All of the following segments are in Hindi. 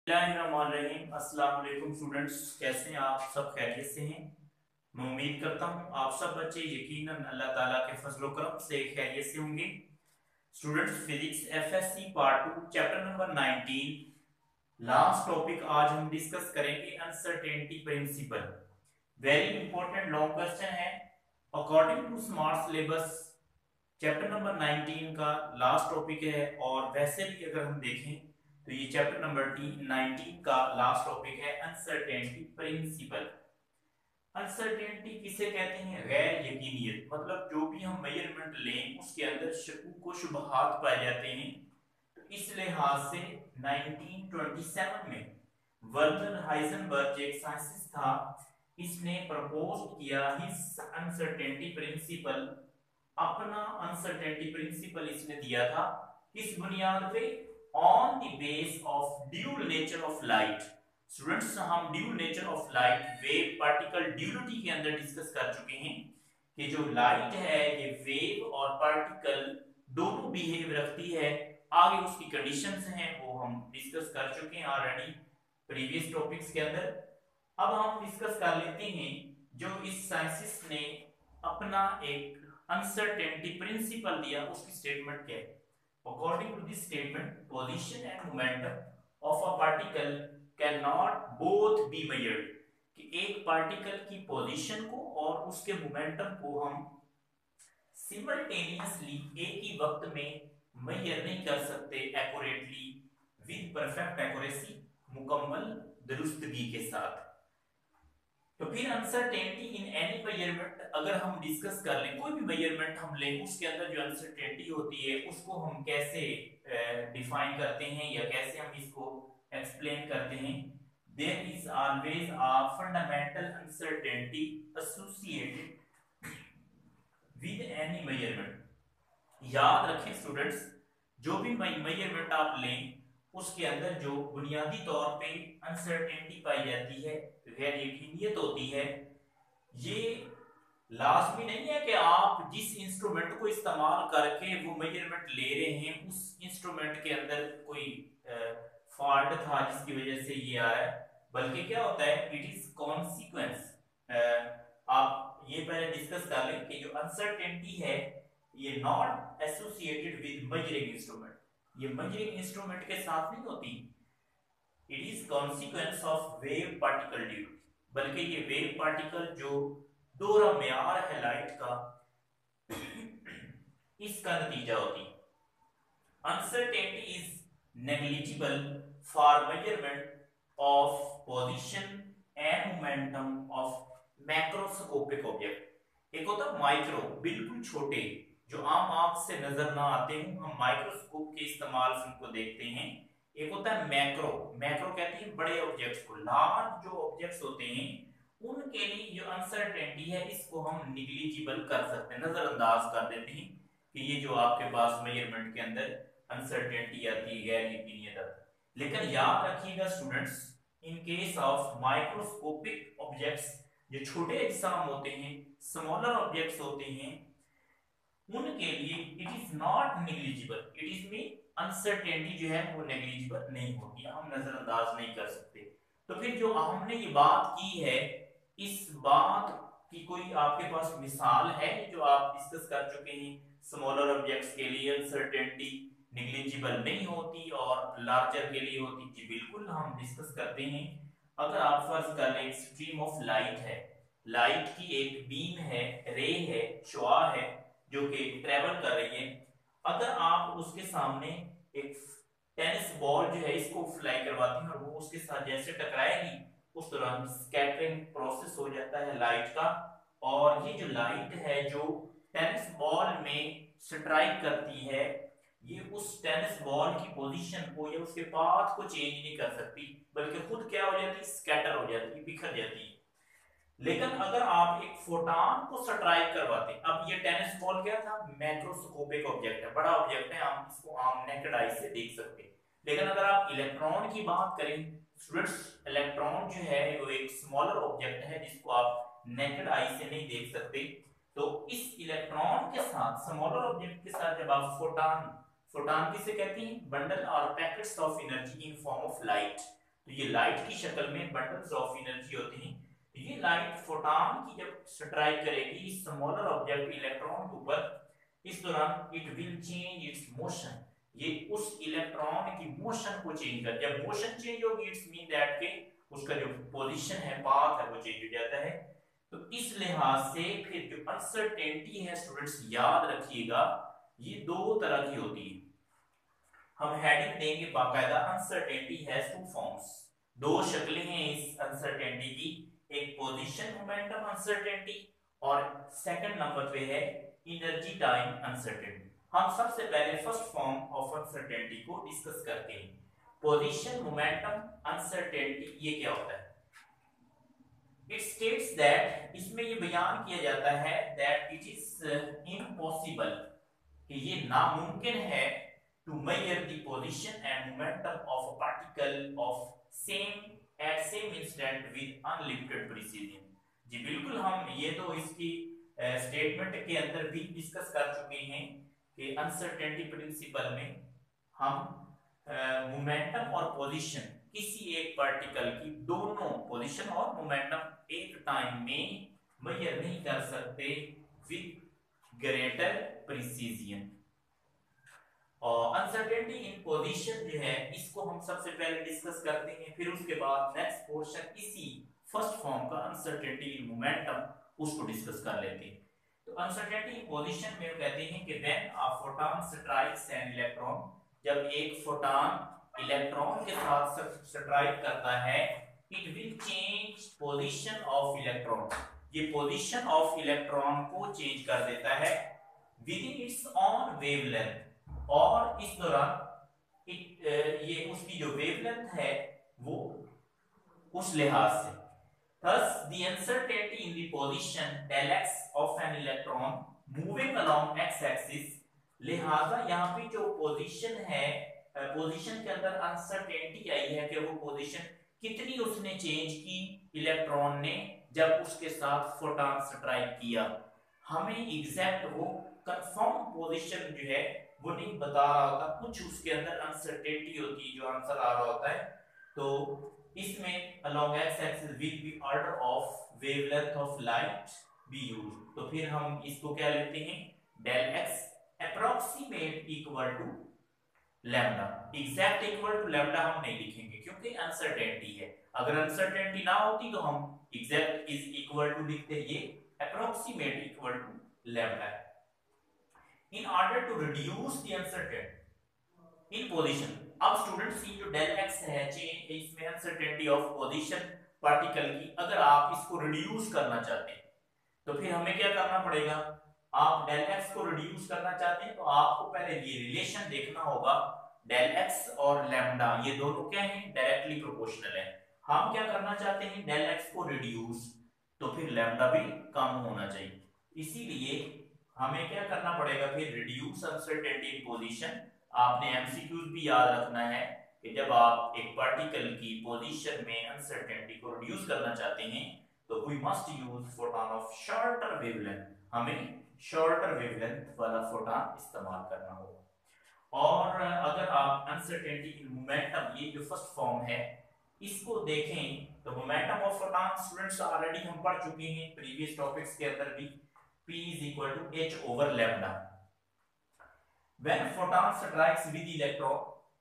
बिस्मिल्लाहिर्रहमानिर्रहीम। अस्सलाम वालेकुम स्टूडेंट्स, कैसे हैं आप? सब खैरियत से हैं? मैं उम्मीद करता हूं आप सब बच्चे यकीनन अल्लाह ताला के फजल व करम से खैरियत से होंगे। Students, physics FSC part 2 chapter number 19 last topic आज हम डिस्कस करेंगे uncertainty principle. Very important long question है। According to smart syllabus chapter number 19 का लास्ट टॉपिक है और वैसे भी अगर हम देखें तो ये चैप्टर नंबर 19 का लास्ट टॉपिक है अनसर्टेनिटी प्रिंसिपल। अनसर्टेनिटी किसे कहते हैं? गैर यकीनियत। मतलब जो भी हम मेजरमेंट लें उसके अंदर शकूक व शुबहात पाए जाते हैं। तो इस लिहाज से 1927 में वर्नर हाइजेनबर्ग एक साइंटिस्ट था, इसने प्रपोज किया हिज अनसर्टेनिटी प्रिंसिपल। अपना अनसर्टेनिटी प्रिंसिपल इसने दिया था किस बुनियाद पे? On the base of dual nature of light. Students, हम dual nature of light wave particle duality के अंदर डिस्कस कर चुके हैं कि जो लाइट है ये वेव और पार्टिकल दोनों बिहेव रखती है। आगे उसकी कंडीशंस हैं वो हम डिस्कस कर चुके हैं ऑलरेडी प्रीवियस टॉपिक्स के अंदर। अब हम डिस्कस कर लेते हैं जो इस साइंटिस्ट ने अपना एक अनसर्टेनिटी प्रिंसिपल दिया उसकी स्टेटमेंट क्या है। According to this statement, position and momentum of a particle can not both be measured. कि एक पार्टिकल की पोजीशन को और उसके मोमेंटम को हम सिमल्टेनियसली एक ही वक्त में मेजर नहीं कर सकते एक्यूरेटली, विद परफेक्ट एक्यूरेसी, मुकम्मल दुरुस्तगी के साथ। तो फिर अनसर्टेनिटी इन एनी मेजरमेंट अगर हम डिस्कस कर लें, कोई भी मेजरमेंट हम लें उसके अंदर जो अनसर्टेनिटी होती है उसको हम कैसे डिफाइन करते हैं या कैसे हम इसको एक्सप्लेन करते हैं। There is always a fundamental uncertainty associated with any measurement. याद रखें स्टूडेंट्स, जो भी मेजरमेंट आप लें उसके अंदर जो बुनियादी तौर पे अनसर्टेनिटी पाई जाती है, गैर यकीनियत होती है, ये लाजमी नहीं है कि आप जिस इंस्ट्रूमेंट को इस्तेमाल करके वो मेजरमेंट ले रहे हैं उस इंस्ट्रूमेंट के अंदर कोई फॉल्ट था जिसकी वजह से ये आ रहा है, बल्कि क्या होता है, इट इज कॉन्सिक्वेंस। आप ये पहले डिस्कस कर लें कि जो अनसर्टेनिटी है ये not associated with measuring instrument, ये मेजरिंग इंस्ट्रूमेंट के साथ नहीं होती। It is consequence of wave particle duty, बल्कि ये वेव पार्टिकल जो दोहरा म्यार है लाइट का इसका नतीजा होती। Uncertainty is negligible for measurement of position and momentum of macroscopic object. एक होता है माइक्रो, बिल्कुल छोटे, जो आम आंख से नजर ना आते हैं, हम माइक्रोस्कोप के इस्तेमाल से उनको देखते हैं। एक होता है मैक्रो, मैक्रो कहते हैं बड़े ऑब्जेक्ट्स को, लार्ज जो ऑब्जेक्ट्स होते हैं उनके लिए जो अनसर्टेनिटी है इसको हम निग्लिजिबल कर सकते हैं, नजरअंदाज कर देते हैं कि ये जो आपके पास मेजरमेंट के अंदर अनसर्टेनिटी आती है, गैर यकीनियत आती है। लेकिन याद रखिएगा students, in case of microscopic objects, जो छोटे अजसाम होते हैं, स्मॉलर ऑब्जेक्ट्स होते हैं, उनके लिए it is not negligible, it is mean uncertainty जो है वो नेग्लिजिबल नहीं होती, हम नजरअंदाज नहीं कर सकते। तो फिर जो हमने ये बात की है, इस बात की कोई आपके पास मिसाल है जो आप डिस्कस कर चुके हैं? स्मॉलर ऑब्जेक्ट्स के लिए अनसर्टेनिटी नेग्लिजिबल नहीं होती और लार्जर के लिए होती। जी बिल्कुल, हम डिस्कस करते हैं। अगर आप फर्ज कर लें स्ट्रीम ऑफ लाइट है, लाइट की एक बीम है, रे है, शुआ है जो कि ट्रेवल कर रही है, अगर आप उसके सामने एक टेनिस बॉल जो है इसको फ्लाई करवाती हैं और वो उसके साथ जैसे टकराएगी उस दौरान स्कैटरिंग प्रोसेस हो जाता है लाइट का, और ये जो लाइट है जो टेनिस बॉल में स्ट्राइक करती है, ये उस टेनिस बॉल की पोजीशन को या उसके पाथ को चेंज नहीं कर सकती, बल्कि खुद क्या हो जाती है, स्कैटर हो जाती है, बिखर जाती है। लेकिन अगर आप एक फोटॉन को स्ट्राइक करवाते, अब ये टेनिस बॉल क्या था, मैक्रोस्कोपिक ऑब्जेक्ट है, बड़ा ऑब्जेक्ट है, हम इसको आम नेकेड आई से देख सकते हैं। लेकिन अगर आप इलेक्ट्रॉन की बात करें स्टूडेंट्स, इलेक्ट्रॉन जो है वो एक स्मॉलर ऑब्जेक्ट है जिसको आप नेकेड आई से नहीं देख सकते। तो इस इलेक्ट्रॉन के साथ, स्मॉलर ऑब्जेक्ट के साथ जब आप फोटॉन, फोटॉन किसे कहते हैं, बंडल और packets of energy in form of light, तो ये लाइट की शक्ल में बंडल्स ऑफ एनर्जी होते हैं। ये लाइट फोटॉन की जब स्ट्राइक करेगी स्मॉलर ऑब्जेक्ट इलेक्ट्रॉन के ऊपर, इस दौरान it will change it's motion, ये उस इलेक्ट्रॉन की मोशन को चेंज कर, जब मोशन चेंज होगी इट्स मीन दैट के उसका जो पोजीशन है, पाथ है, वो चेंज हो जाता है। तो इस लिहाज से फिर जो अनसर्टेनिटी है स्टूडेंट्स याद रखिएगा, ये दो तरह की होती है। हम हेडिंग देंगे बाकायदा, अनसर्टेनिटी हैज टू फॉर्म्स, दो शक्लें हैं इस अनसर्टेनिटी की, एक पोजीशन मोमेंटम अनसर्टेनिटी और सेकंड नंबर पे है एनर्जी टाइम अनसर्टेनिटी। हम सबसे पहले फर्स्ट फॉर्म ऑफ अनसर्टेनिटी को डिस्कस करते हैं। पोजीशन मोमेंटम अनसर्टेनिटी ये क्या होता है? इट स्टेट्स दैट, इसमें ये बयान किया जाता है दैट इट इज इम्पॉसिबल, कि ये नामुमकिन है to measure the position and momentum of a particle of same instant with unlimited precision। जी बिल्कुल, हम ये तो इसकी स्टेटमेंट के अंदर भी डिस्कस कर चुके हैं कि अनसर्टेनिटी प्रिंसिपल में हम मोमेंटम और पोजीशन किसी एक पार्टिकल की, दोनों पोजीशन और मोमेंटम एक टाइम में मेजर नहीं कर सकते विद ग्रेटर प्रिसीजन। और अनसर्टेनिटी इन पोजीशन जो है इसको हम सबसे पहले डिस्कस करते हैं, फिर उसके बाद नेक्स्ट पोर्शन इसी फर्स्ट फॉर्म का अनसर्टेनिटी इन मोमेंटम उसको डिस्कस कर लेते हैं। तो अनसर्टेनिटी इन पोजीशन में कहते हैं कि when a photon strikes an electron, जब एक फोटॉन इलेक्ट्रॉन के साथ स्ट्राइक करता है, it will change position of electron, ये पोजीशन ऑफ इलेक्ट्रॉन को चेंज कर देता है with in its on wavelength, और इस दौरान ये उसकी जो वेवलेंथ है वो उस लिहाज से। Thus, the uncertainty in the position del x of an electron moving along x-axis, लिहाजा यहाँ पे जो पोजीशन है, पोजीशन के अंदर अनसर्टेनिटी आई है कि वो पोजीशन कितनी उसने चेंज की इलेक्ट्रॉन ने जब उसके साथ फोटॉन स्ट्राइक किया। हमें एग्जैक्ट वो कंफर्म पोजीशन जो है वो नहीं बता रहा होता, कुछ उसके अंदर अनसर्टेनिटी होती है जो आंसर आ रहा होता है। तो इसमें along x-axis will be order of wavelength of light be used, तो फिर हम इसको क्या लेते हैं, del x approximate equal to lambda, exact equal to lambda हम नहीं लिखेंगे क्योंकि अनसर्टेनिटी है। अगर अनसर्टेनिटी ना होती तो हम exact is equal to लिखते, ये approximate equal to lambda है। In order to reduce the uncertainty in position, अब स्टूडेंट सी जो डेल एक्स है चेंज इसमें अनसर्टेनिटी ऑफ पोजीशन पार्टिकल की, अगर आप इसको रिड्यूस करना चाहते हैं तो फिर हमें क्या करना पड़ेगा, आप डेल एक्स को रिड्यूस करना चाहते हैं तो आपको पहले ये रिलेशन देखना होगा, डेल एक्स और लैम्डा ये दोनों क्या हैं, डायरेक्टली प्रोपोर्शनल है। हम क्या करना चाहते हैं, डेल एक्स को रिड्यूस, तो फिर लैम्डा भी कम होना चाहिए, इसीलिए हमें क्या करना पड़ेगा फिर, रिड्यूस अनसर्टेनिटी इन पोजीशन। आपने एमसीक्यूज भी याद रखना है कि जब आप एक पार्टिकल की पोजीशन में अनसर्टेनिटी को रिड्यूस करना चाहते हैं तो we must use photon of shorter wavelength, हमें शॉर्टर वेवलेंथ वाला फोटॉन इस्तेमाल करना होगा। और अगर आप अनसर्टेनिटी इन मोमेंटम, ये जो फर्स्ट फॉर्म है इसको देखें तो momentum of photon students already हम पढ़ चुके हैं प्रीवियस टॉपिक्स के अंदर भी, P is equal to h over lambda. When photon strikes with electron,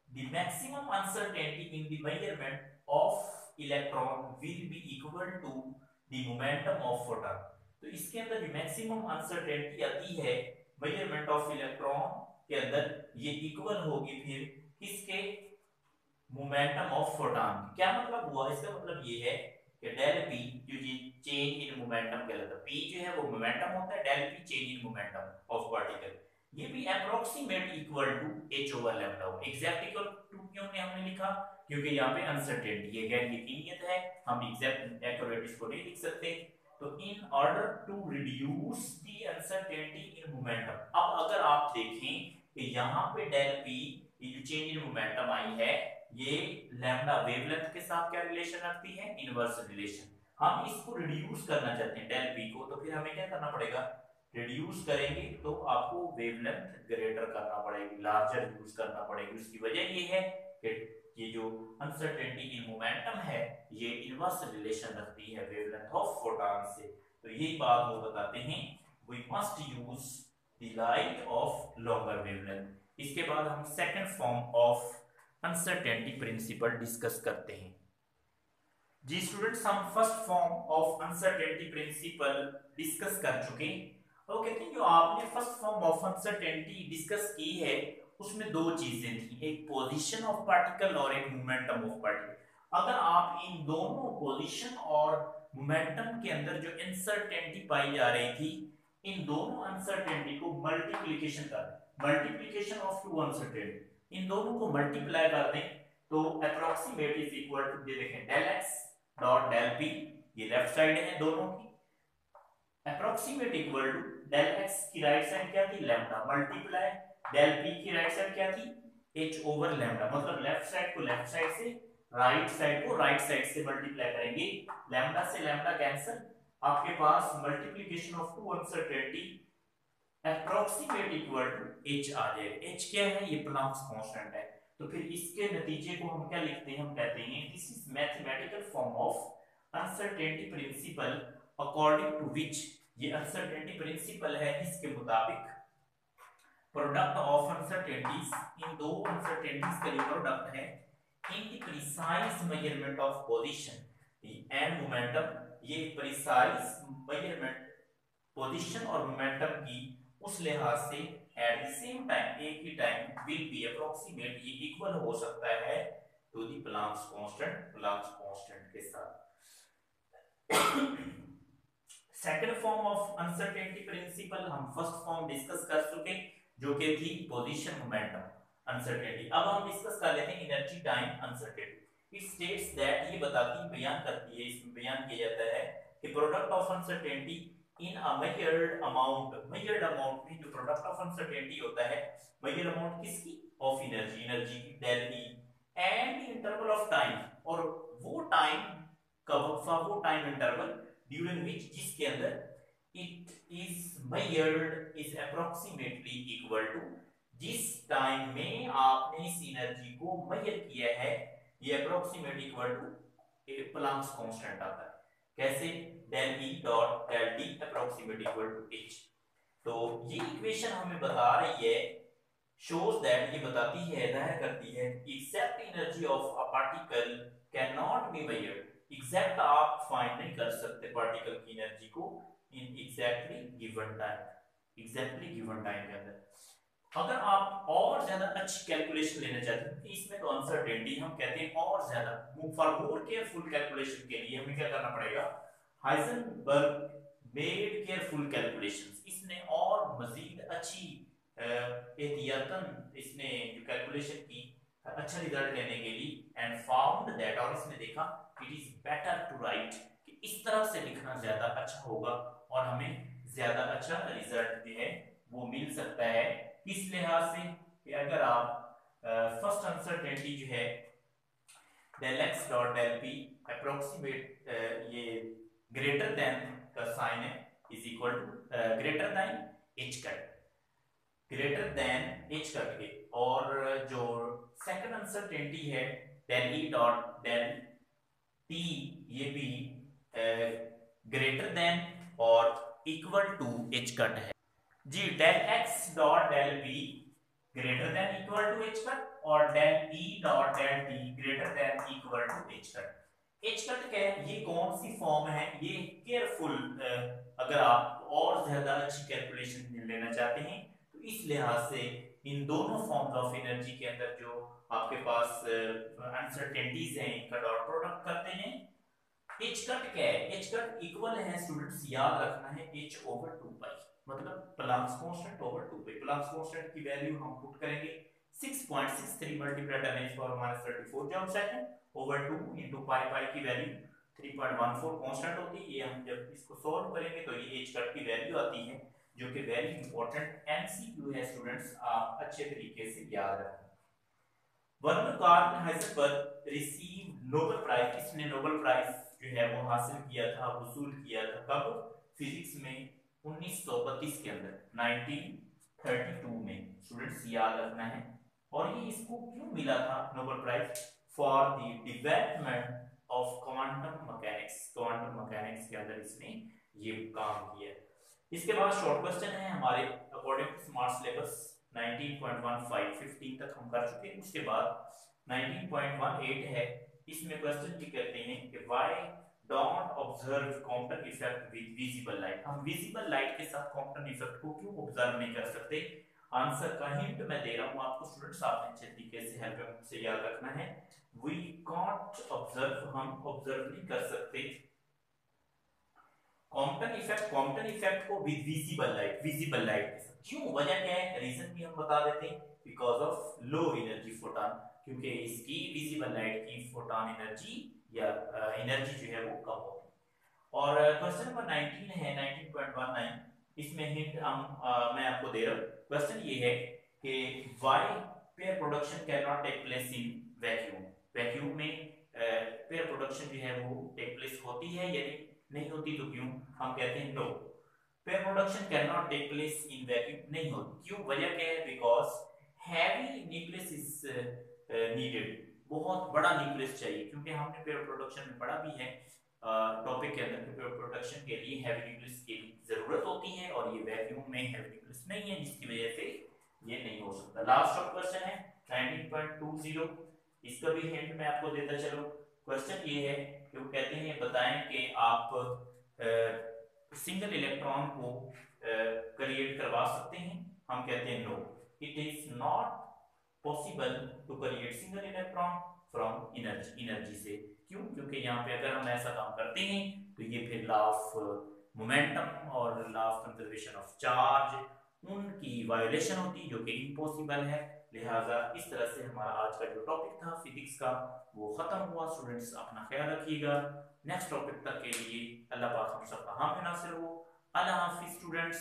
the maximum uncertainty in the measurement of electron will be equal to the momentum of photon. तो इसके अंदर जो मैक्सिमम अनसर्टेनिटी आती है मेजरमेंट ऑफ इलेक्ट्रॉन के अंदर, ये इक्वल होगी फिर किसके, मोमेंटम ऑफ फोटॉन। क्या मतलब हुआ, इसका मतलब ये है कि डेल पी जो चेंज इन मोमेंटम कहलाता है, पी जो है वो मोमेंटम होता है, del p change in momentum of particle, ये भी approximate equal to h over lambda हो। एग्जैक्ट इक्वल टू क्यों ने हमने लिखा, क्योंकि यहाँ पे अनसर्टेनिटी है, गैर यकीनियत है, हम एग्जैक्ट एक्यूरेट इसको नहीं लिख सकते। तो in order to reduce the uncertainty in momentum, अब अगर आप देखें कि यहाँ पे डेल पी ये जो चेंज इन मोमेंटम आई है, ये लैम्डा वेवलेंथ के साथ क्या रिलेशन रखती है, इनवर्स रिलेशन। हम इसको रिड्यूस करना चाहते हैं डेल पी को, तो फिर हमें क्या करना पड़ेगा, रिड्यूस करेंगे तो आपको वेवलेंथ ग्रेटर करना पड़ेगी, लार्जर यूज करना पड़ेगी। उसकी वजह ये है कि ये जो अनसर्टेनिटी इन मोमेंटम है ये इनवर्स रिलेशन रखती है वेवलेंथ ऑफ फोटॉन से। तो यही बात वो बताते हैं, we must use the light of longer wavelength. इसके बाद हम second form of uncertainty principle discuss करते हैं। जी स्टूडेंट्स, हम first form of uncertainty principle discuss कर चुके हैं। और कहते हैं जो आपने first form of uncertainty discuss की है उसमें दो चीजें थी, एक पोजीशन ऑफ पार्टिकल और एक मोमेंटम ऑफ पार्टिकल। अगर आप इन दोनों पोजीशन और मोमेंटम के अंदर जो अनसर्टेनिटी पाई जा रही थी, इन दोनों अनसर्टेनिटी को मल्टीप्लिकेशन कर दें, मल्टीप्लिकेशन ऑफ टू अनसर्टेनिटी, इन दोनों को मल्टीप्लाई कर दें तो अप्रोक्सीमेट इज इक्वल टू, ये देखें, del x dot del p, ये लेफ्ट साइड है दोनों की, approximate equal to del x की राइट साइड क्या थी, लैम्डा, मल्टीप्लाई डेल पी की राइट साइड क्या थी, h ओवर लैम्डा। मतलब लेफ्ट साइड को लेफ्ट साइड से, राइट साइड को राइट साइड से मल्टीप्लाई करेंगे, लैम्डा से लैम्डा कैंसिल, आपके पास multiplication of two uncertainty approximate equal to h आ जाएगा। h क्या है, ये प्लैंक्स कांस्टेंट है। तो फिर इसके नतीजे को हम क्या लिखते हैं, हम कहते हैं this is mathematical form of uncertainty principle according to which, ये अनसर्टेनिटी प्रिंसिपल है इसके मुताबिक प्रोडक्ट ऑफ अनसर्टेनिटीज, इन दो अनसर्टेनिटीज का जो प्रोडक्ट है in the precise measurement of position and momentum, ये प्रिसाइज मेजरमेंट पोजीशन और मोमेंटम की उस लिहाज से एट द सेम टाइम, एक ही टाइम, विल बी अप्रोक्सीमेट, ये इक्वल हो सकता है to the Planck's constant, Planck's constant के साथ। Second form of uncertainty principle हम फर्स्ट फॉर्म डिस्कस कर चुके जो कि थी पोजीशन मोमेंटम अनसर्टेनिटी। अब हम डिस्कस कर लेते हैं energy time uncertainty. It states that, ये बताती है, बयान करती है, इसमें बयान किया जाता है कि product of uncertainty in a measured amount, measured amount में जो प्रोडक्ट ऑफ अनसर्टेनिटी होता है, मेजर्ड अमाउंट किसकी, ऑफ एनर्जी, एनर्जी की, del e, and interval of time, और वो टाइम का वक्फा, वो टाइम इंटरवल ड्यूरिंग विच, जिसके अंदर it is measured is approximately equal to, जिस टाइम में आपने इस एनर्जी को मेजर किया है, ये approximate equal to Planck's constant आता है। कैसे, del E dot del d approximate equal to h. तो ये इक्वेशन हमें बता रही है, shows that, ये बताती है, जाहिर करती है, exact energy of a particle cannot be measured, exact आप फाइंड नहीं कर सकते पार्टिकल की एनर्जी को in exactly given time, exactly given time के अंदर। अगर आप और ज्यादा अच्छी कैलकुलेशन लेना चाहते हैं, इसमें तो अनसर्टेनिटी हम कहते हैं और ज्यादा, फॉर मोर केयरफुल कैलकुलेशन के लिए हमें क्या करना पड़ेगा, हाइजेनबर्ग मेड केयरफुल कैलकुलेशंस, इसने और मजीद अच्छी एहतियातन इसने जो कैलकुलेशन की अच्छा रिजल्ट लेने के लिए, एंड फाउंड दैट, और इसने देखा it is better to write, कि इस तरह से लिखना ज्यादा अच्छा होगा और हमें ज्यादा अच्छा रिजल्ट जो है वो मिल सकता है। किस लिहाज से, कि अगर आप फर्स्ट अनसर्टेनिटी जो है del x dot del p approximate, ये ग्रेटर देन का साइन है, is equal to greater than h cut, greater than h cut के, और जो सेकंड अनसर्टेनिटी है डेल ई डॉट डेल टी, ये भी ग्रेटर देन और इक्वल टू एच कट है। जी, del x dot del B greater than equal to h cut, और del E dot del t greater than equal to h cut. H cut क्या है, ये कौन सी फॉर्म है, ये केयरफुल, अगर आप और ज्यादा अच्छी कैलकुलेशन लेना चाहते हैं तो इस लिहाज से इन दोनों फॉर्म्स ऑफ एनर्जी के अंदर जो आपके पास अनसर्टेनिटीज हैं, इनका डॉट प्रोडक्ट करते हैं। एच कट क्या है, एच कट इक्वल है स्टूडेंट्स, याद रखना है, एच ओवर 2 पाई, मतलब Planck's constant over 2 pi. Planck's constant की वैल्यू हम पुट करेंगे 6.63 multiply 10⁻34 joule second over 2 into pi, pi की वैल्यू 3.14 कांस्टेंट होती है। ये हम जब इसको सॉल्व करेंगे तो ये एच कट की वैल्यू आती है, जो कि वेरी इंपॉर्टेंट एमसीक्यू है स्टूडेंट्स, आप अच्छे तरीके से याद रखें। Werner Karl Heisenberg receive Nobel prize, इसने नोबेल प्राइज जो है वो हासिल किया था, वसूल किया था, कब, फिजिक्स में 1932 के अंदर, 1932 में, स्टूडेंट्स याद रखना है। और ये इसको क्यों मिला था Nobel prize, for the development of quantum mechanics. Quantum mechanics के अंदर इसने ये काम किया। इसके बाद शॉर्ट क्वेश्चन है हमारे अकॉर्डिंग टू स्मार्ट सिलेबस 19.15 15 तक हम कर चुके हैं। उसके बाद 19.18 है, इसमें क्वेश्चन ये कहते हैं कि why don't observe Compton effect with visible light. हम विजिबल लाइट के साथ कॉम्पटन इफेक्ट को क्यों ऑब्जर्व नहीं कर सकते? आंसर का हिंट मैं दे रहा हूं आपको स्टूडेंट्स, आपने अच्छे तरीके से हेल्प से याद रखना है। वी कांट ऑब्जर्व, हम ऑब्जर्व नहीं कर सकते कॉम्पटन इफेक्ट को विद विजिबल लाइट के साथ। क्यों, वजह क्या है, रीजन भी हम बता देते हैं, because of low energy photon, क्योंकि इसकी विजिबल लाइट की फोटॉन एनर्जी या एनर्जी जो है वो कम होगी। और क्वेश्चन नंबर 19 है 19.19, इसमें हिंट मैं आपको दे रहा हूं। क्वेश्चन ये है कि why pair production can not take place in vacuum. Vacuum में पेयर प्रोडक्शन जो है वो टेक प्लेस होती है या नहीं होती, तो क्यों? हम कहते हैं no, pair production can not take place in vacuum, नहीं होती। क्यों, वजह क्या है? Because heavy nucleus is needed, बहुत बड़ा न्यूक्लियस चाहिए, क्योंकि हमने पेयर प्रोडक्शन में पढ़ा भी है टॉपिक के अंदर, पेयर प्रोडक्शन के लिए हैवी न्यूक्लियस की जरूरत होती है, और ये वैक्यूम में हैवी न्यूक्लियस नहीं है, जिसकी वजह से ये नहीं हो सकता। लास्ट ऑफ क्वेश्चन है 19.20, इसका भी हिंट मैं आपको देता चलूं। क्वेश्चन ये है कि वो कहते हैं बताएं कि आप सिंगल इलेक्ट्रॉन को क्रिएट करवा सकते हैं। हम कहते हैं no, it is not possible to create single electron from energy से। क्यों? क्योंकि यहाँ पे अगर हम ऐसा काम करते हैं तो ये फिर लॉ ऑफ मोमेंटम और law of conservation of charge उनकी वायोलेशन होती, जो कि इम्पॉसिबल है। लिहाजा इस तरह से हमारा आज का जो टॉपिक था फिजिक्स का वो खत्म हुआ। स्टूडेंट्स अपना ख्याल रखिएगा, नेक्स्ट टॉपिक तक के लिए अल्लाह पाक हम सबका हामी नासिर हो। अल्लाह हाफिज स्टूडेंट्स।